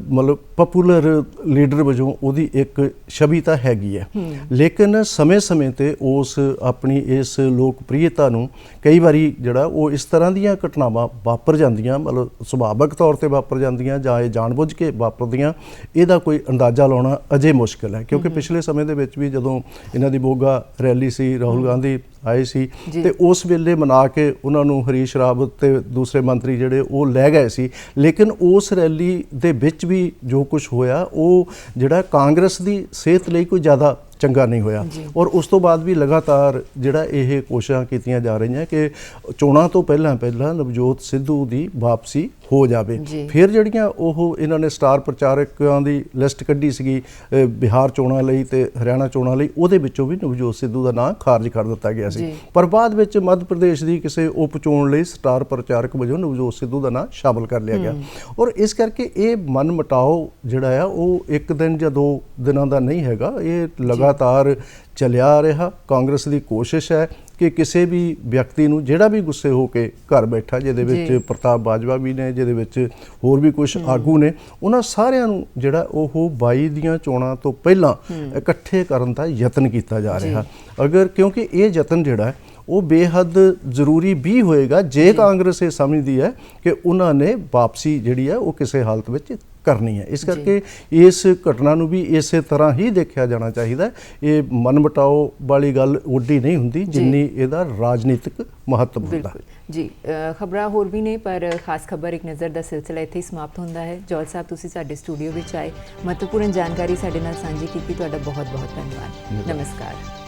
ਮਤਲਬ ਪਪੂਲਰ ਲੀਡਰ ਵਜੋਂ ਉਹਦੀ ਇੱਕ ਛਵੀ ਤਾਂ ਹੈਗੀ ਹੈ, ਲੇਕਿਨ ਸਮੇਂ-ਸਮੇਂ ਤੇ ਉਸ ਆਪਣੀ ਇਸ ਲੋਕਪ੍ਰਿਯਤਾ ਨੂੰ ਕਈ ਵਾਰੀ ਜਿਹੜਾ ਉਹ ਇਸ ਤਰ੍ਹਾਂ ਦੀਆਂ ਘਟਨਾਵਾਂ ਵਾਪਰ ਜਾਂਦੀਆਂ, ਮਤਲਬ ਸੁਭਾਵਿਕ ਤੌਰ ਤੇ ਵਾਪਰ ਜਾਂਦੀਆਂ ਜਾਂ ਇਹ ਜਾਣਬੁੱਝ ਕੇ ਵਾਪਰਦੀਆਂ, ਇਹਦਾ ਕੋਈ ਅੰਦਾਜ਼ਾ ਲਾਉਣਾ ਅਜੇ ਮੁਸ਼ਕਿਲ ਹੈ। ਕਿਉਂਕਿ ਪਿਛਲੇ ਸਮੇਂ ਦੇ ਵਿੱਚ ਵੀ ਜਦੋਂ ਇਹਨਾਂ ਦੀ ਮੋਗਾ ਰੈਲੀ ਸੀ, ਰਾਹੁਲ ਗਾਂਧੀ ਆਏ ਸੀ ਤੇ ਉਸ ਵੇਲੇ ਮਨਾ ਕੇ ਉਹਨਾਂ ਨੂੰ ਹਰੀਸ਼ ਰਾਵਤ ਤੇ ਦੂਸਰੇ ਮੰਤਰੀ ਜਿਹੜੇ ਉਹ ਲੈ ਗਏ ਸੀ, ਲੇਕਿਨ ਉਸ ਰੈਲੀ ਦੇ ਵਿੱਚ ਵੀ ਜੋ ਕੁਝ ਹੋਇਆ ਉਹ ਜਿਹੜਾ ਕਾਂਗਰਸ ਦੀ ਸਿਹਤ ਲਈ ਕੋਈ ਜ਼ਿਆਦਾ ਚੰਗਾ ਨਹੀਂ ਹੋਇਆ। ਔਰ ਉਸ ਤੋਂ ਬਾਅਦ ਵੀ ਲਗਾਤਾਰ ਜਿਹੜਾ ਇਹ ਕੋਸ਼ਿਸ਼ਾਂ ਕੀਤੀਆਂ ਜਾ ਰਹੀਆਂ ਕਿ ਚੋਣਾਂ ਤੋਂ ਪਹਿਲਾਂ ਨਵਜੋਤ ਸਿੱਧੂ ਦੀ ਵਾਪਸੀ ਹੋ ਜਾਵੇ। ਫਿਰ ਜਿਹੜੀਆਂ ਉਹ ਇਹਨਾਂ ਨੇ ਸਟਾਰ ਪ੍ਰਚਾਰਕਾਂ ਦੀ ਲਿਸਟ ਕੱਢੀ ਸੀਗੀ ਬਿਹਾਰ ਚੋਣਾਂ ਲਈ ਤੇ ਹਰਿਆਣਾ ਚੋਣਾਂ ਲਈ, ਉਹਦੇ ਵਿੱਚੋਂ ਵੀ ਨਵਜੋਤ ਸਿੱਧੂ ਦਾ ਨਾਂ ਖਾਰਜ ਕਰ ਦਿੱਤਾ ਗਿਆ ਸੀ, ਪਰ ਬਾਅਦ ਵਿੱਚ ਮੱਧ ਪ੍ਰਦੇਸ਼ ਦੀ ਕਿਸੇ ਉਪ ਚੋਣ ਲਈ ਸਟਾਰ ਪ੍ਰਚਾਰਕ ਵਜੋਂ ਨਵਜੋਤ ਸਿੱਧੂ ਦਾ ਨਾਂ ਸ਼ਾਮਲ ਕਰ ਲਿਆ ਗਿਆ। ਔਰ ਇਸ ਕਰਕੇ ਇਹ ਮਨ ਮੁਟਾਓ ਜਿਹੜਾ ਆ ਉਹ ਇੱਕ ਦਿਨ ਜਾਂ 2 ਦਿਨਾਂ ਦਾ ਨਹੀਂ ਹੈਗਾ, ਇਹ ਲਗਾਤਾਰ ਚੱਲਿਆ ਰਿਹਾ। ਕਾਂਗਰਸ ਦੀ ਕੋਸ਼ਿਸ਼ ਹੈ ਕਿ ਕਿਸੇ ਵੀ ਵਿਅਕਤੀ ਨੂੰ ਜਿਹੜਾ ਵੀ ਗੁੱਸੇ ਹੋ ਕੇ ਘਰ ਬੈਠਾ, ਜਿਹਦੇ ਵਿੱਚ ਪ੍ਰਤਾਪ ਬਾਜਵਾ ਵੀ ਨੇ, ਜਿਹਦੇ ਵਿੱਚ ਹੋਰ ਵੀ ਕੁਝ ਆਗੂ ਨੇ, ਉਹਨਾਂ ਸਾਰਿਆਂ ਨੂੰ ਜਿਹੜਾ ਉਹ 22 ਦੀਆਂ ਚੋਣਾਂ ਤੋਂ ਪਹਿਲਾਂ ਇਕੱਠੇ ਕਰਨ ਦਾ ਯਤਨ ਕੀਤਾ ਜਾ ਰਿਹਾ। ਅਗਰ ਕਿਉਂਕਿ ਇਹ ਯਤਨ ਜਿਹੜਾ ਹੈ ਉਹ ਬੇਹੱਦ ਜ਼ਰੂਰੀ ਵੀ ਹੋਏਗਾ ਜੇ ਕਾਂਗਰਸ ਇਹ ਸਮਝਦੀ ਹੈ ਕਿ ਉਹਨਾਂ ਨੇ ਵਾਪਸੀ ਜਿਹੜੀ ਹੈ ਉਹ ਕਿਸੇ ਹਾਲਤ ਵਿੱਚ ਕਰਨੀ ਹੈ। ਇਸ ਕਰਕੇ ਇਸ ਘਟਨਾ ਨੂੰ ਵੀ ਇਸੇ ਤਰ੍ਹਾਂ ਹੀ ਦੇਖਿਆ ਜਾਣਾ ਚਾਹੀਦਾ। ਇਹ ਮਨਮਟਾਓ ਵਾਲੀ ਗੱਲ ਉੱਡੀ ਨਹੀਂ ਹੁੰਦੀ ਜਿੰਨੀ ਇਹਦਾ ਰਾਜਨੀਤਿਕ ਮਹੱਤਵ ਹੁੰਦਾ। ਬਿਲਕੁਲ ਜੀ, ਖਬਰਾਂ ਹੋਰ ਵੀ ਨੇ ਪਰ ਖਾਸ ਖਬਰ ਇੱਕ ਨਜ਼ਰ ਦਾ ਸਿਲਸਿਲਾ ਇੱਥੇ ਹੀ ਸਮਾਪਤ ਹੁੰਦਾ ਹੈ। ਜੌਲ ਸਾਹਿਬ, ਤੁਸੀਂ ਸਾਡੇ ਸਟੂਡੀਓ ਵਿੱਚ ਆਏ, ਮਹੱਤਵਪੂਰਨ ਜਾਣਕਾਰੀ ਸਾਡੇ ਨਾਲ ਸਾਂਝੀ ਕੀਤੀ, ਤੁਹਾਡਾ ਬਹੁਤ ਬਹੁਤ ਧੰਨਵਾਦ। ਨਮਸਕਾਰ।